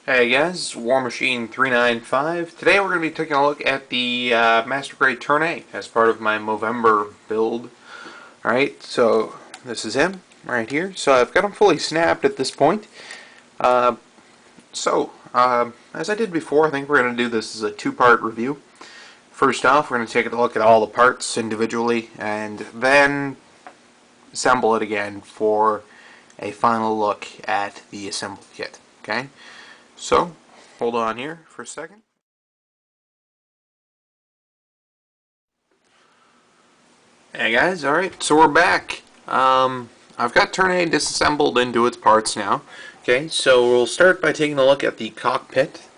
Hey guys, War Machine 395. Today we're going to be taking a look at the Master Grade Turn A as part of my Movember build. Alright, so this is him right here. So I've got him fully snapped at this point. Uh, as I did before, I think we're going to do this as a two-part review. First off, we're going to take a look at all the parts individually and then assemble it again for a final look at the assembled kit. Okay? So, hold on here for a second. Hey guys, alright, so we're back. I've got Turn A disassembled into its parts now. Okay, so we'll start by taking a look at the cockpit.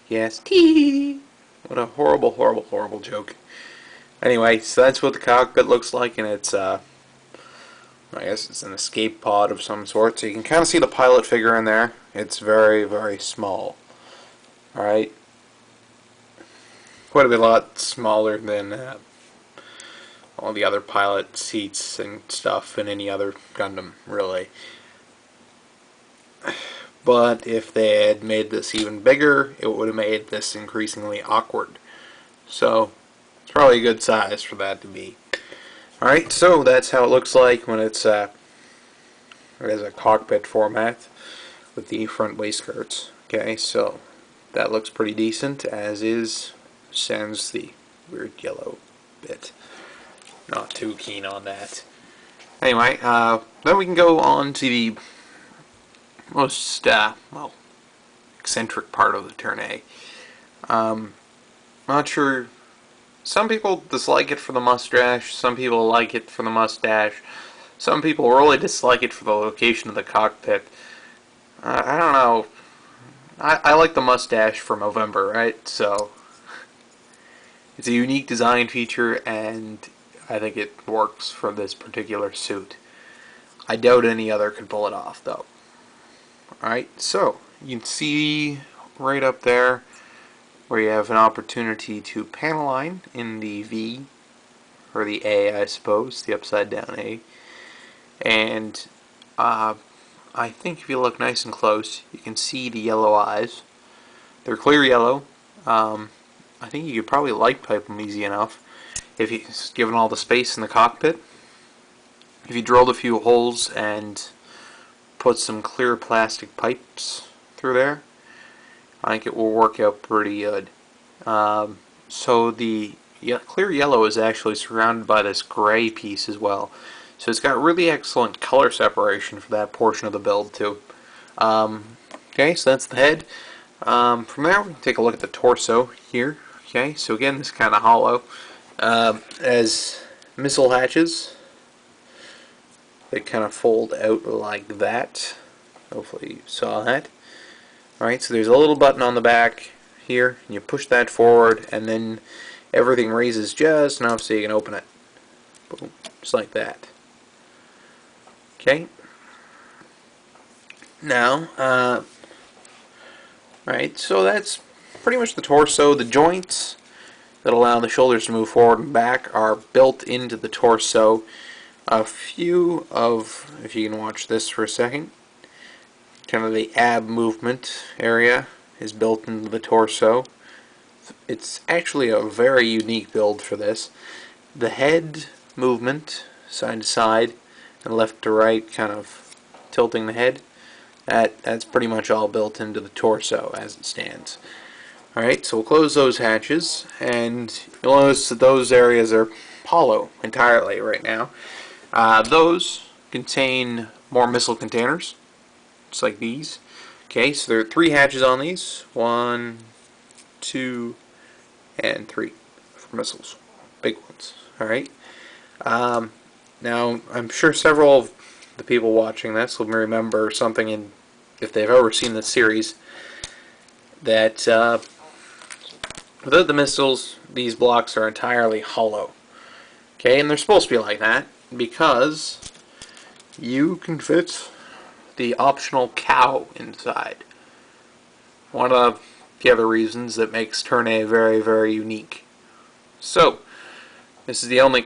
Yes, tee. What a horrible, horrible, horrible joke. Anyway, so that's what the cockpit looks like, and it's, I guess it's an escape pod of some sort. So you can kind of see the pilot figure in there. It's very, very small. Alright. Quite a bit, lot smaller than all the other pilot seats and stuff in any other Gundam, really. But if they had made this even bigger, it would have made this increasingly awkward. So, it's probably a good size for that to be. Alright, so that's how it looks like when it's as a cockpit format with the front waistcoats. Okay, so that looks pretty decent, as is sans the weird yellow bit. Not too keen on that. Anyway, then we can go on to the most, well, eccentric part of the Turn A. Not sure. Some people dislike it for the mustache. Some people like it for the mustache. Some people really dislike it for the location of the cockpit. I don't know. I like the mustache for Movember, right? So it's a unique design feature, and I think it works for this particular suit. I doubt any other could pull it off, though. Alright, so you can see right up there where you have an opportunity to panel line in the V, or the A, I suppose, the upside down A. And I think if you look nice and close, you can see the yellow eyes. They're clear yellow. I think you could probably light pipe them easy enough if you, given all the space in the cockpit. If you drilled a few holes and put some clear plastic pipes through there, I think it will work out pretty good. So the clear yellow is actually surrounded by this gray piece as well. So it's got really excellent color separation for that portion of the build too. Okay, so that's the head. From there, we can take a look at the torso here. Okay, so again, this is kind of hollow. As missile hatches, they kind of fold out like that. Hopefully you saw that. Alright, so there's a little button on the back here, and you push that forward, and then everything raises just enough so you can open it. Boom, just like that. Okay. Now, right, so that's pretty much the torso. The joints that allow the shoulders to move forward and back are built into the torso. A few of, if you can watch this for a second, kind of the ab movement area is built into the torso. It's actually a very unique build for this. The head movement, side to side and left to right, kind of tilting the head, that's pretty much all built into the torso as it stands. Alright, so we'll close those hatches, and you'll notice that those areas are hollow entirely right now. Those contain more missile containers, just like these. Okay, so there are 3 hatches on these. 1, 2, and 3 for missiles. Big ones. Alright. Now, I'm sure several of the people watching this will remember something, in, if they've ever seen this series, that without the missiles, these blocks are entirely hollow. Okay, and they're supposed to be like that because you can fit the optional cow inside. One of the other reasons that makes Turn A very, very unique. So, this is the only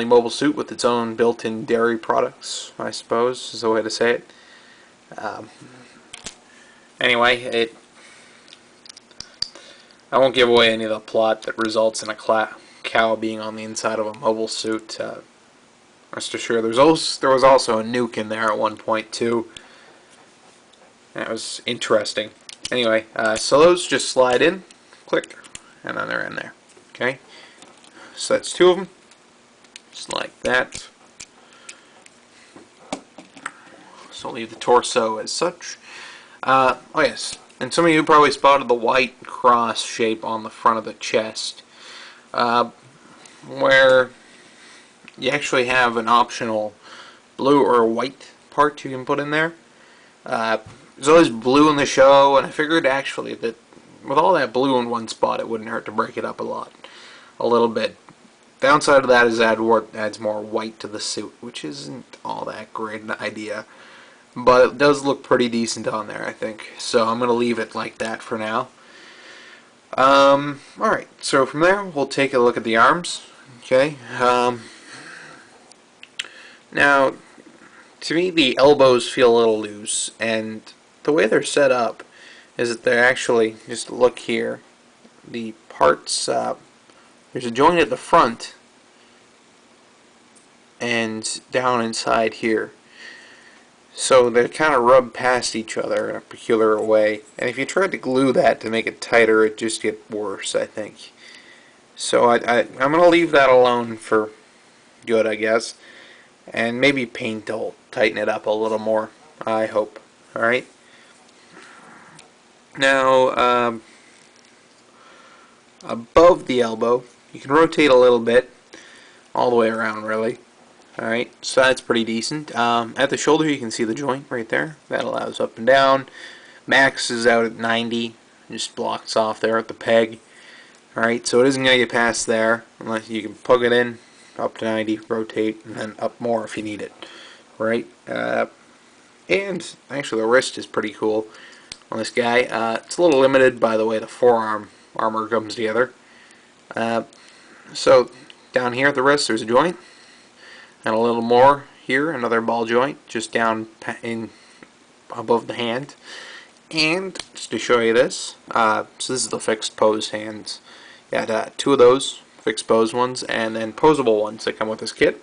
mobile suit with its own built-in dairy products, I suppose, is the way to say it. Anyway, I won't give away any of the plot that results in a cow being on the inside of a mobile suit. Rest assured, there was also a nuke in there at one point too. That was interesting. Anyway, so those just slide in, click, and then they're in there. Okay, so that's two of them, just like that. So I'll leave the torso as such. Oh yes, and some of you probably spotted the white cross shape on the front of the chest, where you actually have an optional blue or white part you can put in there. There's always blue in the show, and I figured actually that with all that blue in one spot, it wouldn't hurt to break it up a little bit. Downside of that is that adds more white to the suit, which isn't all that great an idea. But it does look pretty decent on there, I think. So I'm going to leave it like that for now. Alright, so from there, we'll take a look at the arms. Okay. Now, to me, the elbows feel a little loose, and the way they're set up is that they're actually, just look here, the parts, there's a joint at the front and down inside here. So they kind of rub past each other in a peculiar way. And if you tried to glue that to make it tighter, it'd just get worse, I think. So I'm going to leave that alone for good, I guess. And maybe paint will tighten it up a little more, I hope. Alright? Now, above the elbow, you can rotate a little bit, all the way around, really. Alright, so that's pretty decent. At the shoulder you can see the joint right there. That allows up and down. Max is out at 90. Just blocks off there at the peg. Alright, so it isn't going to get past there unless you can plug it in up to 90, rotate, and then up more if you need it. Right? And actually the wrist is pretty cool on this guy. It's a little limited by the way the forearm armor comes together. So down here at the wrist there's a joint. And a little more here, another ball joint, just down in above the hand. And just to show you this, so this is the fixed pose hands. You had two of those fixed pose ones, and then posable ones that come with this kit,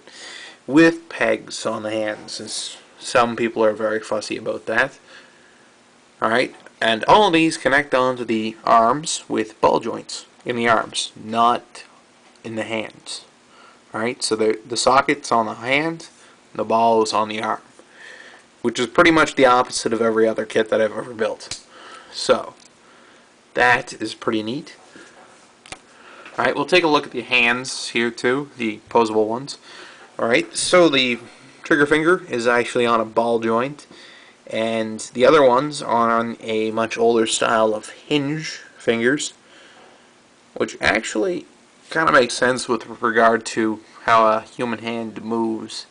with pegs on the hands. As some people are very fussy about that. Alright, and all of these connect onto the arms with ball joints in the arms, not in the hands. Alright, so the socket's on the hand, the ball is on the arm, which is pretty much the opposite of every other kit that I've ever built. So, that is pretty neat. Alright, we'll take a look at the hands here too, the posable ones. Alright, so the trigger finger is actually on a ball joint, and the other ones are on a much older style of hinge fingers, which actually kind of makes sense with regard to how a human hand moves.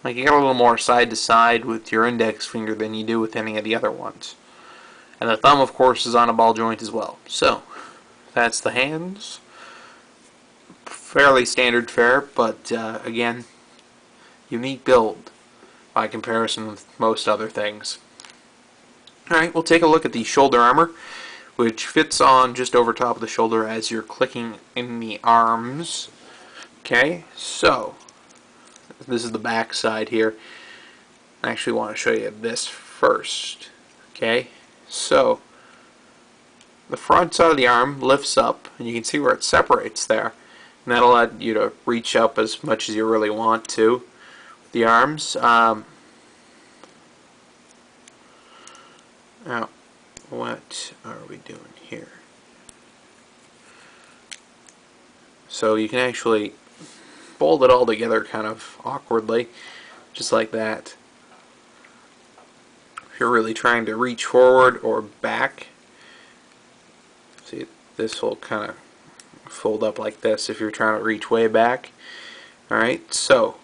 Like, you got a little more side to side with your index finger than you do with any of the other ones. And the thumb, of course, is on a ball joint as well. So, that's the hands. Fairly standard fare, but again, unique build by comparison with most other things. Alright, we'll take a look at the shoulder armor, which fits on just over top of the shoulder as you're clicking in the arms. Okay, so this is the back side here. I actually want to show you this first. Okay, so the front side of the arm lifts up, and you can see where it separates there. And that'll allow you to reach up as much as you really want to with the arms. Now, what are we doing here? So you can actually fold it all together kind of awkwardly, just like that. If you're really trying to reach forward or back, see, this will kind of fold up like this if you're trying to reach way back. Alright, so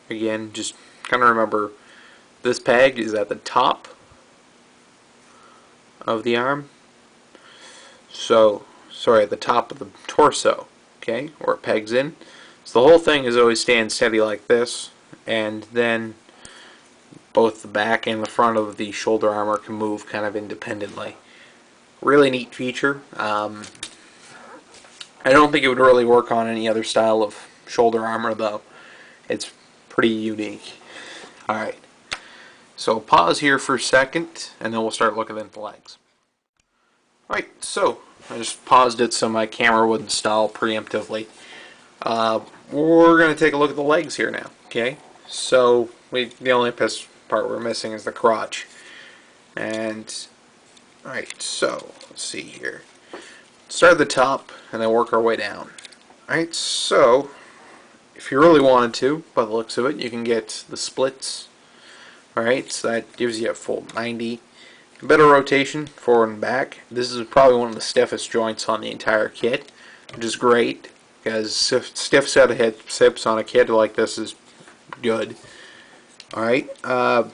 again, just kind of remember this peg is at the top of the arm. So, sorry, at the top of the torso, okay, where it pegs in. So the whole thing is always staying steady like this, and then both the back and the front of the shoulder armor can move kind of independently. Really neat feature. I don't think it would really work on any other style of shoulder armor though. It's pretty unique. Alright, so pause here for a second and then we'll start looking at the legs. Alright, so I just paused it so my camera wouldn't stall preemptively. We're going to take a look at the legs here now. Okay, so the only part we're missing is the crotch. And alright, so let's see here. Start at the top and then work our way down. Alright, so if you really wanted to, by the looks of it, you can get the splits. Alright, so that gives you a full 90. Better rotation forward and back. This is probably one of the stiffest joints on the entire kit, which is great because stiff set of hips on a kit like this is good. Alright, now,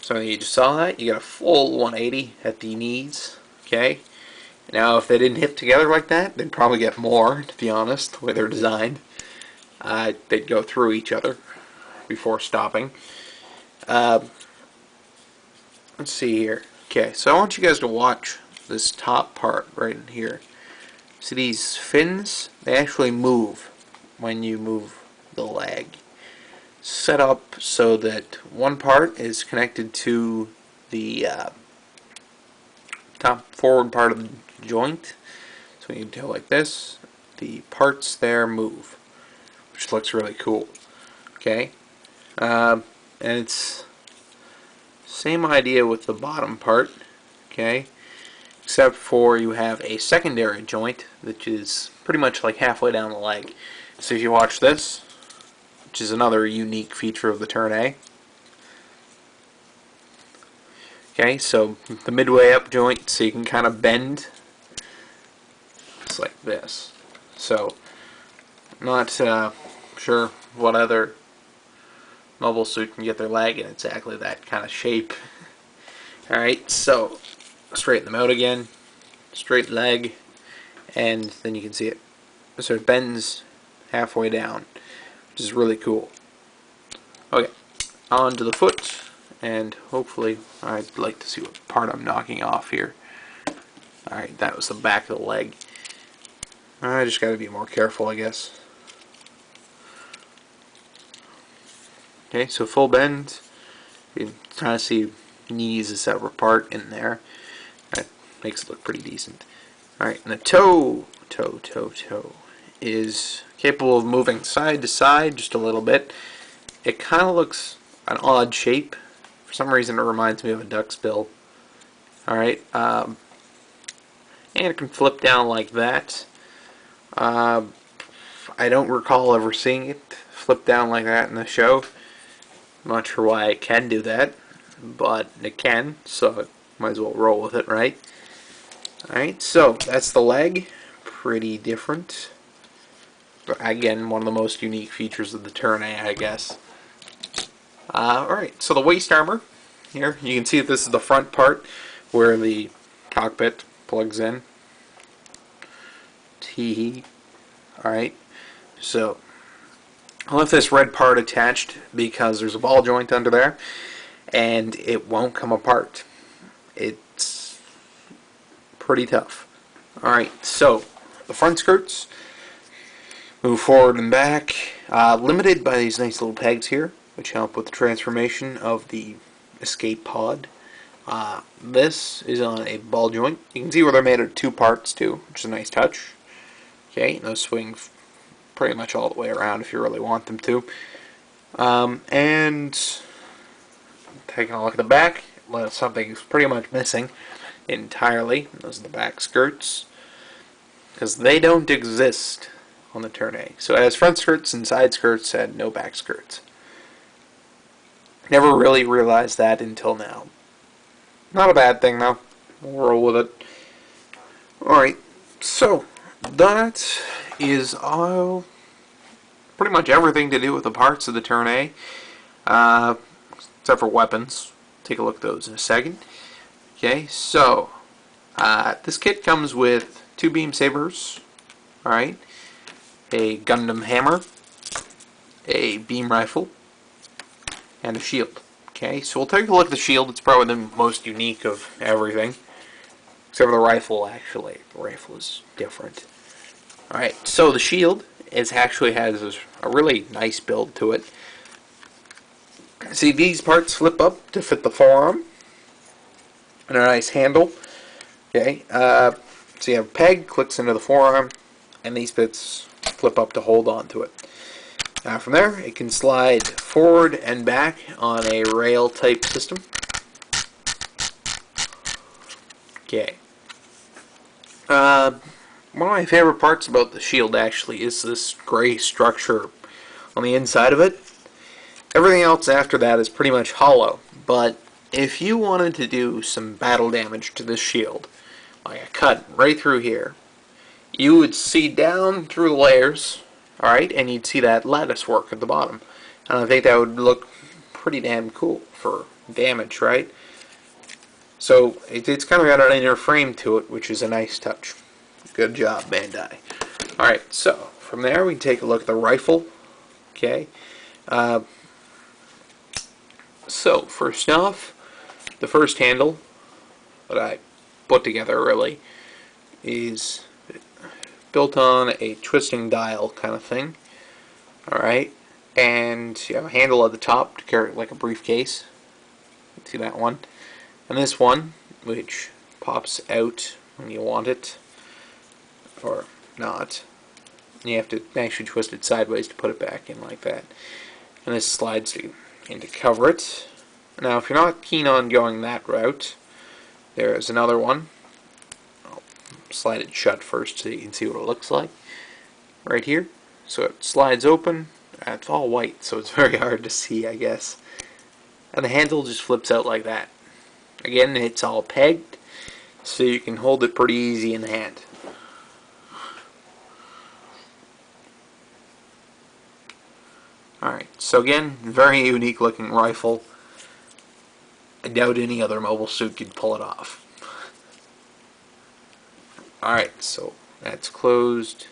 so you just saw that, you got a full 180 at the knees, okay? Now if they didn't hit together like that, they'd probably get more, to be honest, the way they're designed. They'd go through each other before stopping. Let's see here. Okay, so I want you guys to watch this top part right in here. See these fins? They actually move when you move the leg. Set up so that one part is connected to the top forward part of the joint. So when you do like this, the parts there move, which looks really cool. Okay, and it's same idea with the bottom part. Okay, except for you have a secondary joint which is pretty much like halfway down the leg. So if you watch this, which is another unique feature of the Turn A. Okay, so the midway up joint, so you can kind of bend. It's like this. So, not sure what other mobile suit can get their leg in exactly that kind of shape. Alright, so straighten them out again. Straight leg, and then you can see it. So it bends halfway down, which is really cool. Okay, on to the foot, and hopefully I'd like to see what part I'm knocking off here. Alright, that was the back of the leg. I just gotta be more careful, I guess. Okay, so full bend. You can kind of see knees a separate part in there. That makes it look pretty decent. Alright, and the toe is capable of moving side to side just a little bit. It kind of looks an odd shape. For some reason it reminds me of a duck's bill. Alright, and it can flip down like that. I don't recall ever seeing it flip down like that in the show. I'm not sure why it can do that, but it can, so might as well roll with it, right? Alright, so that's the leg. Pretty different. But again, one of the most unique features of the Turn A, I guess. Alright, so the waist armor. Here, you can see that this is the front part where the cockpit plugs in. Alright, so I left this red part attached because there's a ball joint under there and it won't come apart. It's pretty tough. Alright, so the front skirts move forward and back, limited by these nice little pegs here, which help with the transformation of the escape pod. This is on a ball joint. You can see where they're made of two parts too, which is a nice touch. Okay, those swing pretty much all the way around if you really want them to. And taking a look at the back, something's pretty much missing entirely. Those are the back skirts, because they don't exist on the Turn A. So it has front skirts and side skirts and no back skirts. Never really realized that until now. Not a bad thing though. We'll roll with it. Alright, so that is all, pretty much everything to do with the parts of the Turn A, except for weapons. Take a look at those in a second. Okay, so this kit comes with 2 beam sabers, alright, a Gundam hammer, a beam rifle, and a shield. Okay, so we'll take a look at the shield. It's probably the most unique of everything. Except for the rifle, actually. The rifle is different. Alright, so the shield actually has a really nice build to it. See, these parts flip up to fit the forearm. And a nice handle. Okay, so you have a peg, clicks into the forearm, and these bits flip up to hold on to it. Now from there, it can slide forward and back on a rail type system. Okay. One of my favorite parts about the shield actually is this gray structure on the inside of it. Everything else after that is pretty much hollow, but if you wanted to do some battle damage to this shield, like a cut right through here, you would see down through the layers, alright, and you'd see that lattice work at the bottom. And I think that would look pretty damn cool for damage, right? So it's kind of got an inner frame to it, which is a nice touch. Good job, Bandai. Alright, so from there we can take a look at the rifle. Okay. So first off, the first handle that I put together really is built on a twisting dial kind of thing. Alright. And you have a handle at the top to carry it like a briefcase. See that one? And this one, which pops out when you want it, or not. You have to actually twist it sideways to put it back in like that. And this slides in to cover it. Now, if you're not keen on going that route, there's another one. I'll slide it shut first so you can see what it looks like. Right here. So it slides open. It's all white, so it's very hard to see, I guess. And the handle just flips out like that. Again, it's all pegged, so you can hold it pretty easy in the hand. Alright, so again, very unique looking rifle. I doubt any other mobile suit could pull it off. Alright, so that's closed.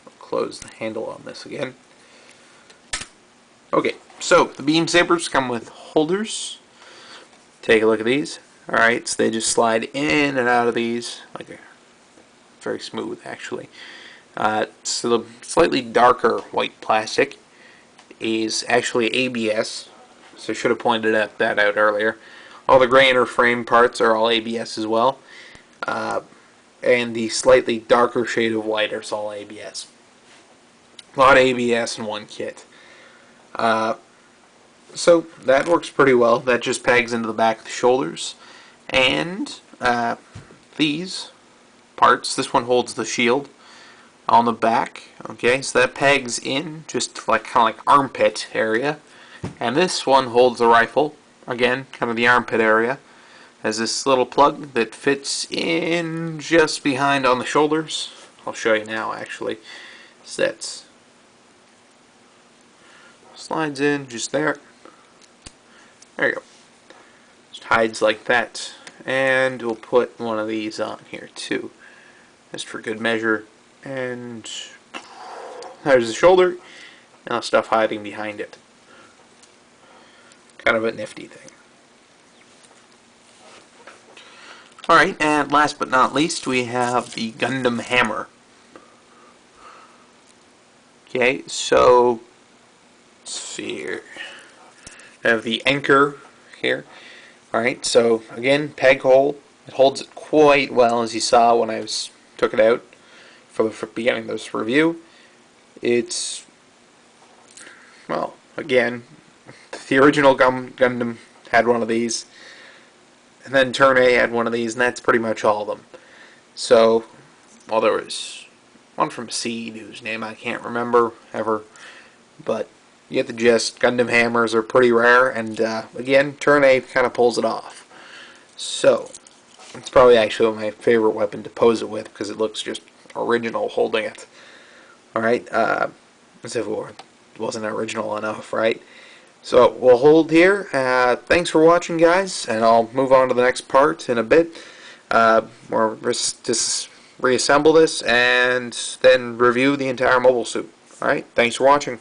I'll close the handle on this again. Okay, so the beam sabers come with holders. Take a look at these. Alright, so they just slide in and out of these. Very smooth, actually. So the slightly darker white plastic is actually ABS. So I should have pointed that out earlier. All the gray inner frame parts are all ABS as well. And the slightly darker shade of white is all ABS. A lot of ABS in one kit. So that works pretty well. That just pegs into the back of the shoulders. And these parts, this one holds the shield on the back. Okay, so that pegs in just like kind of like armpit area. And this one holds the rifle. Again, kind of the armpit area. Has this little plug that fits in just behind on the shoulders. I'll show you now actually. So that's slides in just there. There you go. Just hides like that. And we'll put one of these on here too, just for good measure. And there's the shoulder. Now stuff hiding behind it. Kind of a nifty thing. Alright, and last but not least, we have the Gundam hammer. Okay, so let's see here. I have the anchor here. Alright, so again, peg hole. It holds it quite well, as you saw when I took it out for the beginning of this review. It's, well, again, the original Gundam had one of these, and then Turn A had one of these, and that's pretty much all of them. So, well, there was one from Seed, whose name I can't remember ever, but you get the gist. Gundam hammers are pretty rare, and again, Turn A kind of pulls it off. So, it's probably actually my favorite weapon to pose it with, because it looks just original holding it. Alright, as if it wasn't original enough, right? So, we'll hold here. Thanks for watching, guys, and I'll move on to the next part in a bit. Or just reassemble this, and then review the entire mobile suit. Alright, thanks for watching.